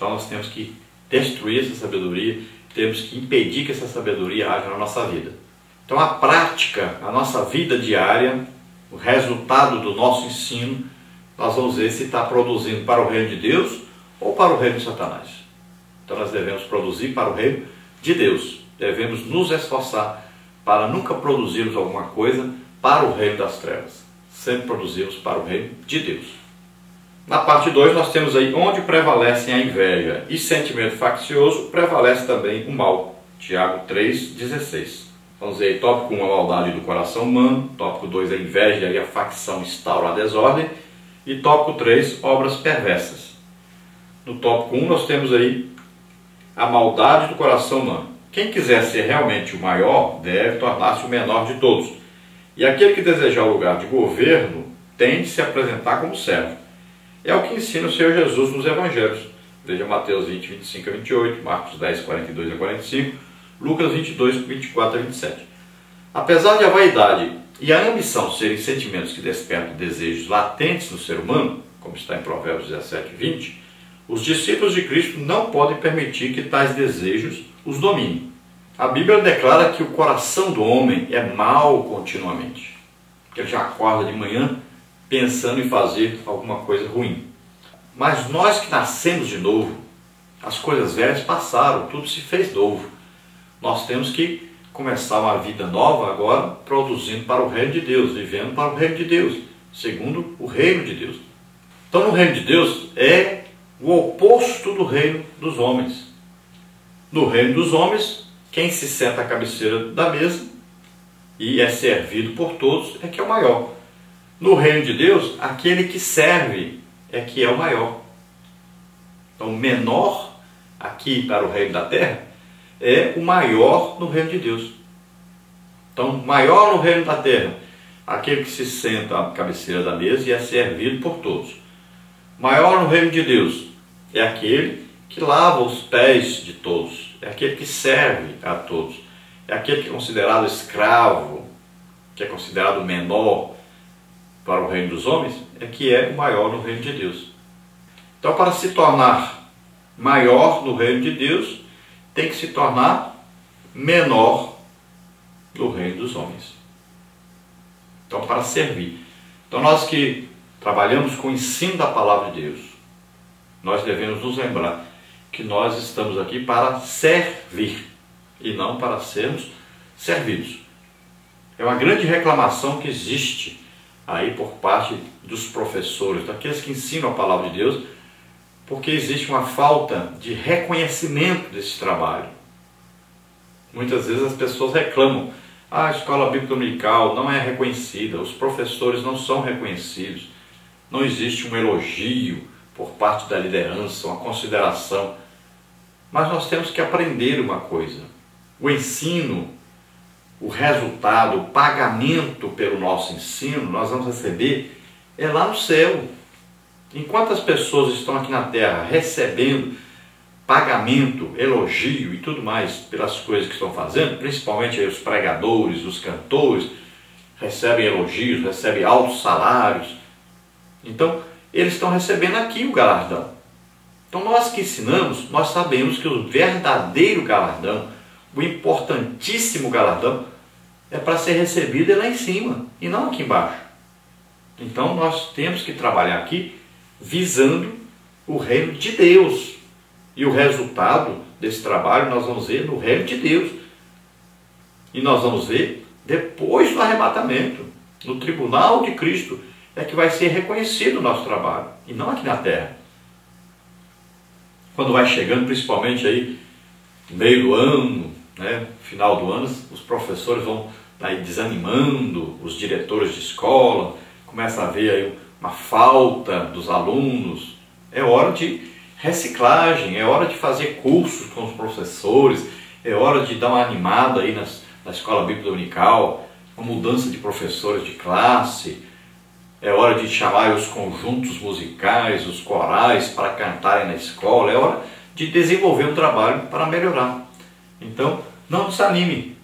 Então nós temos que destruir essa sabedoria, temos que impedir que essa sabedoria haja na nossa vida. Então a prática, a nossa vida diária, o resultado do nosso ensino, nós vamos ver se está produzindo para o reino de Deus ou para o reino de Satanás. Então nós devemos produzir para o reino de Deus. Devemos nos esforçar para nunca produzirmos alguma coisa para o reino das trevas. Sempre produzirmos para o reino de Deus. Na parte 2 nós temos aí, onde prevalecem a inveja e sentimento faccioso, prevalece também o mal. Tiago 3,16. Vamos ver aí, tópico 1, a maldade do coração humano. Tópico 2, a inveja e a facção instauram a desordem. E tópico 3, obras perversas. No tópico 1 nós temos aí a maldade do coração humano. Quem quiser ser realmente o maior, deve tornar-se o menor de todos. E aquele que desejar o lugar de governo, tem de se apresentar como servo. É o que ensina o Senhor Jesus nos Evangelhos. Veja Mateus 20, 25 a 28, Marcos 10, 42 a 45, Lucas 22, 24 a 27. Apesar de a vaidade e a ambição serem sentimentos que despertam desejos latentes no ser humano, como está em Provérbios 17, 20, os discípulos de Cristo não podem permitir que tais desejos os dominem. A Bíblia declara que o coração do homem é mau continuamente. Ele já acorda de manhã pensando em fazer alguma coisa ruim. Mas nós que nascemos de novo, as coisas velhas passaram, tudo se fez novo. Nós temos que começar uma vida nova agora, produzindo para o reino de Deus, vivendo para o reino de Deus, segundo o reino de Deus. Então, no reino de Deus é o oposto do reino dos homens. No reino dos homens, quem se senta à cabeceira da mesa e é servido por todos é que é o maior. No reino de Deus, aquele que serve é que é o maior. Então, o menor aqui para o reino da terra é o maior no reino de Deus. Então, maior no reino da terra, aquele que se senta à cabeceira da mesa e é servido por todos. Maior no reino de Deus é aquele que lava os pés de todos, é aquele que serve a todos, é aquele que é considerado escravo, que é considerado menor para o reino dos homens, é que é o maior no reino de Deus. Então, para se tornar maior no reino de Deus, tem que se tornar menor no reino dos homens. Então, para servir. Então, nós que trabalhamos com o ensino da palavra de Deus, nós devemos nos lembrar que nós estamos aqui para servir e não para sermos servidos. É uma grande reclamação que existe aí por parte dos professores, daqueles que ensinam a palavra de Deus, porque existe uma falta de reconhecimento desse trabalho. Muitas vezes as pessoas reclamam, a escola bíblica dominical não é reconhecida, os professores não são reconhecidos, não existe um elogio por parte da liderança, uma consideração. Mas nós temos que aprender uma coisa, o ensino, o resultado, o pagamento pelo nosso ensino, nós vamos receber é lá no céu. Enquanto as pessoas estão aqui na terra recebendo pagamento, elogio e tudo mais pelas coisas que estão fazendo, principalmente aí os pregadores, os cantores, recebem elogios, recebem altos salários. Então, eles estão recebendo aqui o galardão. Então, nós que ensinamos, nós sabemos que o verdadeiro galardão, o importantíssimo galardão, é para ser recebido lá em cima e não aqui embaixo. Então, nós temos que trabalhar aqui visando o reino de Deus. E o resultado desse trabalho nós vamos ver no reino de Deus. E nós vamos ver depois do arrebatamento, no tribunal de Cristo, é que vai ser reconhecido o nosso trabalho, e não aqui na terra. Quando vai chegando, principalmente aí, no meio do ano, né, final do ano, os professores vão aí desanimando, os diretores de escola, começa a ver aí uma falta dos alunos. É hora de reciclagem, é hora de fazer cursos com os professores, é hora de dar uma animada aí na escola bíblica dominical, uma mudança de professores de classe, é hora de chamar os conjuntos musicais, os corais para cantarem na escola, é hora de desenvolver um trabalho para melhorar. Então, não desanime,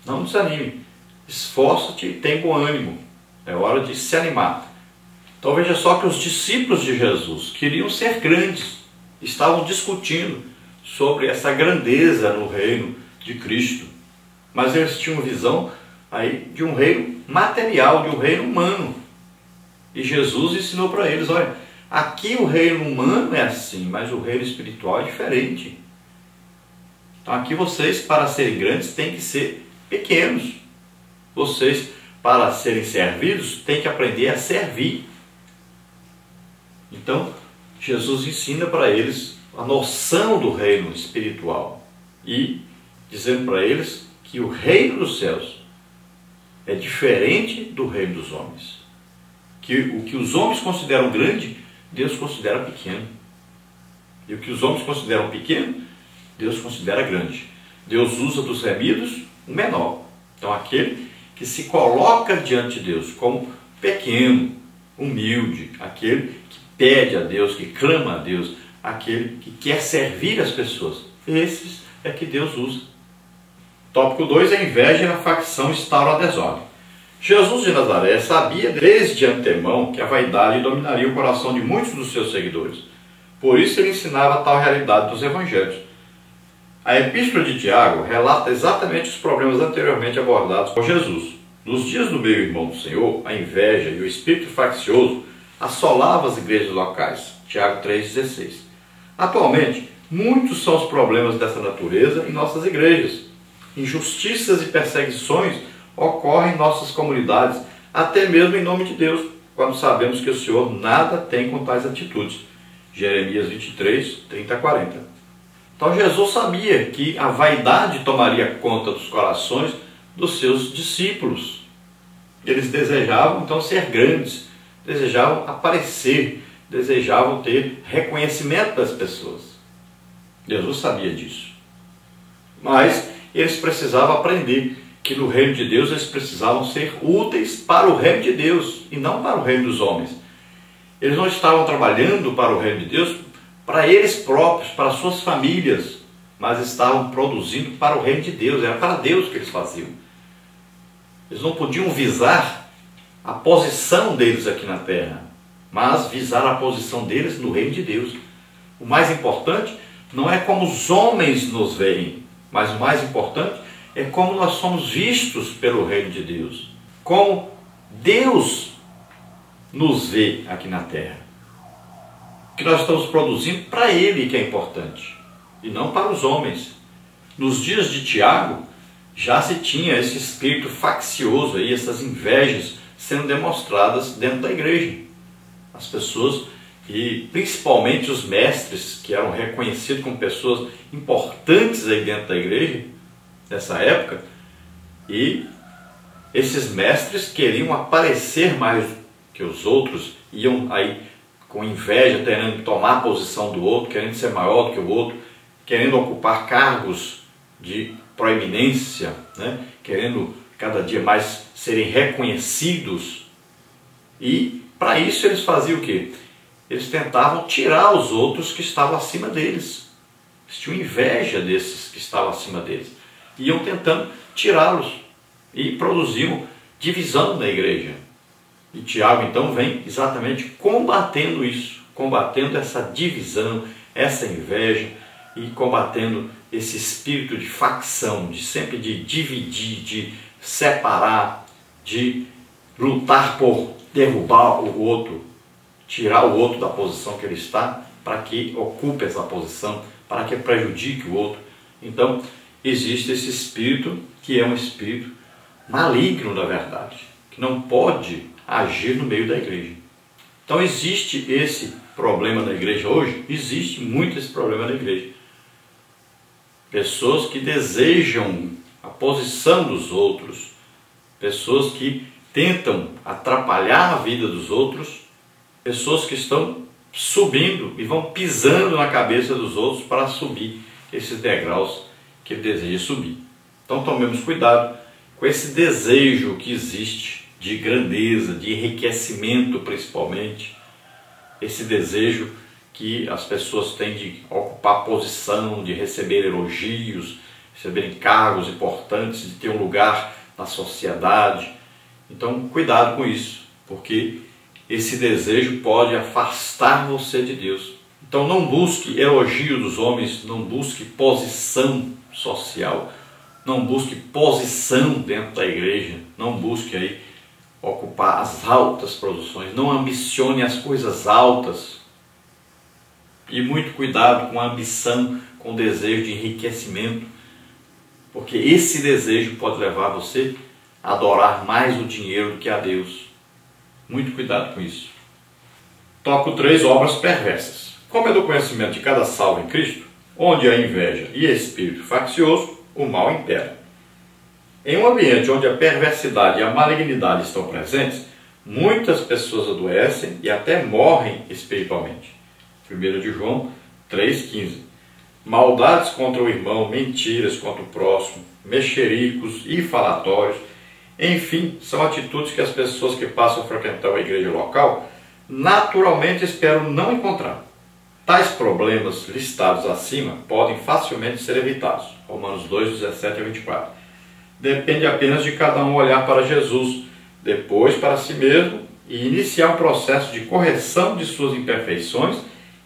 não desanime, esforça-te e tenha bom ânimo, é hora de se animar. Então veja só que os discípulos de Jesus queriam ser grandes, estavam discutindo sobre essa grandeza no reino de Cristo. Mas eles tinham visão aí de um reino material, de um reino humano. E Jesus ensinou para eles, olha, aqui o reino humano é assim, mas o reino espiritual é diferente. Então aqui vocês, para serem grandes, têm que ser pequenos. Vocês, para serem servidos, têm que aprender a servir. Então, Jesus ensina para eles a noção do reino espiritual e dizendo para eles que o reino dos céus é diferente do reino dos homens. Que o que os homens consideram grande, Deus considera pequeno. E o que os homens consideram pequeno, Deus considera grande. Deus usa dos remidos o menor. Então aquele que se coloca diante de Deus como pequeno, humilde, aquele que pede a Deus, que clama a Deus, aquele que quer servir as pessoas. Esses é que Deus usa. Tópico 2, a inveja e a facção instauram a desordem. Jesus de Nazaré sabia desde antemão que a vaidade dominaria o coração de muitos dos seus seguidores. Por isso ele ensinava a tal realidade dos evangelhos. A Epístola de Tiago relata exatamente os problemas anteriormente abordados por Jesus. Nos dias do meio-irmão do Senhor, a inveja e o espírito faccioso assolavam as igrejas locais. Tiago 3,16. Atualmente, muitos são os problemas dessa natureza em nossas igrejas. Injustiças e perseguições ocorrem em nossas comunidades, até mesmo em nome de Deus, quando sabemos que o Senhor nada tem com tais atitudes. Jeremias 23, 30 a 40. Então Jesus sabia que a vaidade tomaria conta dos corações dos seus discípulos. Eles desejavam então ser grandes, desejavam aparecer, desejavam ter reconhecimento das pessoas. Jesus sabia disso. Mas eles precisavam aprender que no reino de Deus eles precisavam ser úteis para o reino de Deus e não para o reino dos homens. Eles não estavam trabalhando para o reino de Deus, para eles próprios, para suas famílias, mas estavam produzindo para o reino de Deus, era para Deus que eles faziam. Eles não podiam visar a posição deles aqui na terra, mas visar a posição deles no reino de Deus. O mais importante não é como os homens nos veem, mas o mais importante é como nós somos vistos pelo reino de Deus, como Deus nos vê aqui na terra. O que nós estamos produzindo para Ele que é importante, e não para os homens. Nos dias de Tiago, já se tinha esse espírito faccioso, aí, essas invejas sendo demonstradas dentro da igreja. As pessoas, e principalmente os mestres, que eram reconhecidos como pessoas importantes aí dentro da igreja, nessa época, e esses mestres queriam aparecer mais que os outros, iam aí com inveja, querendo tomar a posição do outro, querendo ser maior do que o outro, querendo ocupar cargos de proeminência, né? Querendo cada dia mais serem reconhecidos. E para isso eles faziam o quê? Eles tentavam tirar os outros que estavam acima deles. Eles tinham inveja desses que estavam acima deles. Iam tentando tirá-los e produziam divisão na igreja. E Tiago então vem exatamente combatendo isso, combatendo essa divisão, essa inveja e combatendo esse espírito de facção, de sempre de dividir, de separar, de lutar por derrubar o outro, tirar o outro da posição que ele está, para que ocupe essa posição, para que prejudique o outro. Então, existe esse espírito que é um espírito maligno, na verdade, que não pode agir no meio da igreja. Então existe esse problema na igreja hoje, existe muito esse problema na igreja. Pessoas que desejam a posição dos outros, pessoas que tentam atrapalhar a vida dos outros, pessoas que estão subindo e vão pisando na cabeça dos outros para subir esses degraus que ele deseja subir. Então tomemos cuidado com esse desejo que existe de grandeza, de enriquecimento principalmente, esse desejo que as pessoas têm de ocupar posição, de receber elogios, receberem cargos importantes, de ter um lugar na sociedade. Então cuidado com isso, porque esse desejo pode afastar você de Deus, Então não busque elogio dos homens, não busque posição social, não busque posição dentro da igreja, não busque aí ocupar as altas posições, não ambicione as coisas altas. E muito cuidado com a ambição, com o desejo de enriquecimento, porque esse desejo pode levar você a adorar mais o dinheiro do que a Deus. Muito cuidado com isso. Tópico 3, obras perversas. Como é do conhecimento de cada salvo em Cristo, onde há inveja e espírito faccioso, o mal impera. Em um ambiente onde a perversidade e a malignidade estão presentes, muitas pessoas adoecem e até morrem espiritualmente. 1 de João 3,15. Maldades contra o irmão, mentiras contra o próximo, mexericos e falatórios, enfim, são atitudes que as pessoas que passam a frequentar a igreja local naturalmente esperam não encontrar. Tais problemas listados acima podem facilmente ser evitados. Romanos 2, 17 a 24. Depende apenas de cada um olhar para Jesus, depois para si mesmo e iniciar um processo de correção de suas imperfeições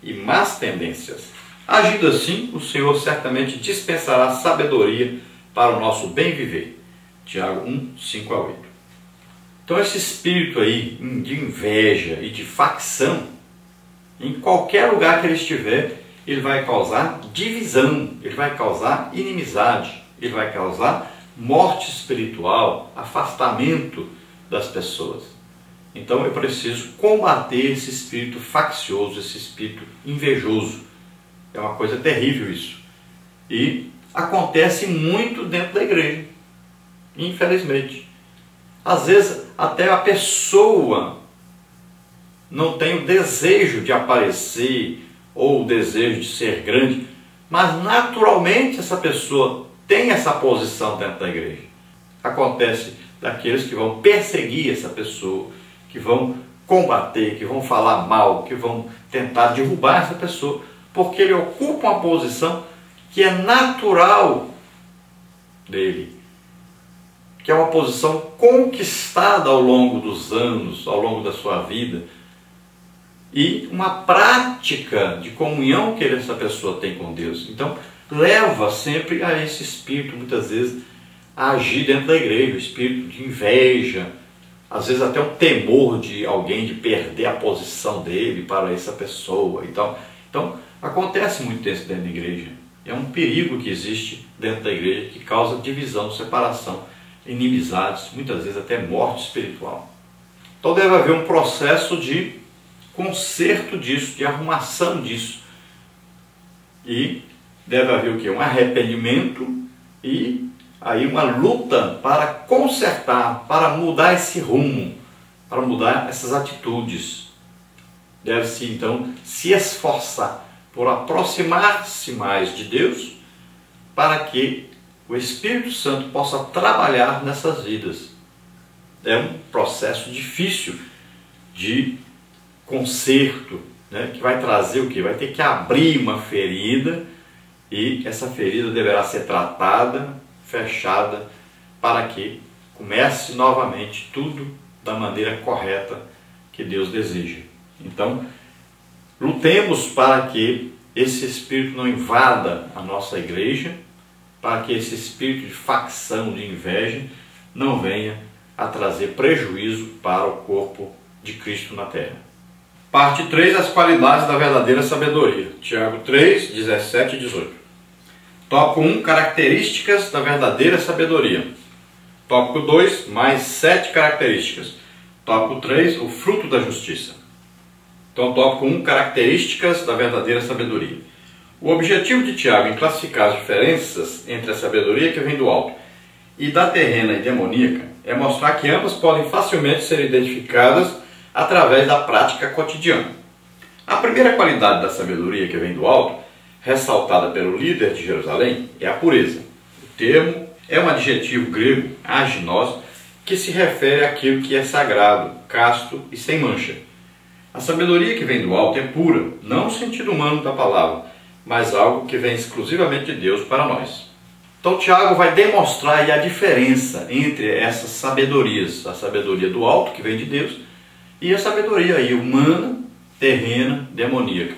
e más tendências. Agindo assim, o Senhor certamente dispensará sabedoria para o nosso bem viver. Tiago 1, 5 a 8. Então esse espírito aí de inveja e de facção, em qualquer lugar que ele estiver, ele vai causar divisão, ele vai causar inimizade, ele vai causar morte espiritual, afastamento das pessoas. Então eu preciso combater esse espírito faccioso, esse espírito invejoso. É uma coisa terrível isso. E acontece muito dentro da igreja, infelizmente. Às vezes até a pessoa não tem o desejo de aparecer ou o desejo de ser grande, mas naturalmente essa pessoa tem essa posição dentro da igreja. Acontece daqueles que vão perseguir essa pessoa, que vão combater, que vão falar mal, que vão tentar derrubar essa pessoa, porque ele ocupa uma posição que é natural dele, que é uma posição conquistada ao longo dos anos, ao longo da sua vida, e uma prática de comunhão que essa pessoa tem com Deus. Então, leva sempre a esse espírito, muitas vezes, a agir dentro da igreja, o espírito de inveja, às vezes até um temor de alguém de perder a posição dele para essa pessoa e tal. Então, acontece muito isso dentro da igreja. É um perigo que existe dentro da igreja que causa divisão, separação, inimizades, muitas vezes até morte espiritual. Então deve haver um processo de conserto disso, de arrumação disso. E deve haver o quê? Um arrependimento e aí uma luta para consertar, para mudar esse rumo, para mudar essas atitudes. Deve-se então se esforçar por aproximar-se mais de Deus para que o Espírito Santo possa trabalhar nessas vidas. É um processo difícil de conserto, né, que vai trazer o quê? Vai ter que abrir uma ferida e essa ferida deverá ser tratada, fechada, para que comece novamente tudo da maneira correta que Deus deseja. Então, lutemos para que esse espírito não invada a nossa igreja, para que esse espírito de facção, de inveja, não venha a trazer prejuízo para o corpo de Cristo na terra. Parte 3, as qualidades da verdadeira sabedoria. Tiago 3, 17 e 18. Tópico 1, características da verdadeira sabedoria. Tópico 2, mais 7 características. Tópico 3, o fruto da justiça. Então, tópico 1, características da verdadeira sabedoria. O objetivo de Tiago em classificar as diferenças entre a sabedoria que vem do alto e da terrena e demoníaca é mostrar que ambas podem facilmente ser identificadas através da prática cotidiana. A primeira qualidade da sabedoria que vem do alto, ressaltada pelo líder de Jerusalém, é a pureza. O termo é um adjetivo grego, aginos, que se refere àquilo que é sagrado, casto e sem mancha. A sabedoria que vem do alto é pura, não no sentido humano da palavra, mas algo que vem exclusivamente de Deus para nós. Então Tiago vai demonstrar aí a diferença entre essas sabedorias, a sabedoria do alto, que vem de Deus, e a sabedoria aí humana, terrena, demoníaca.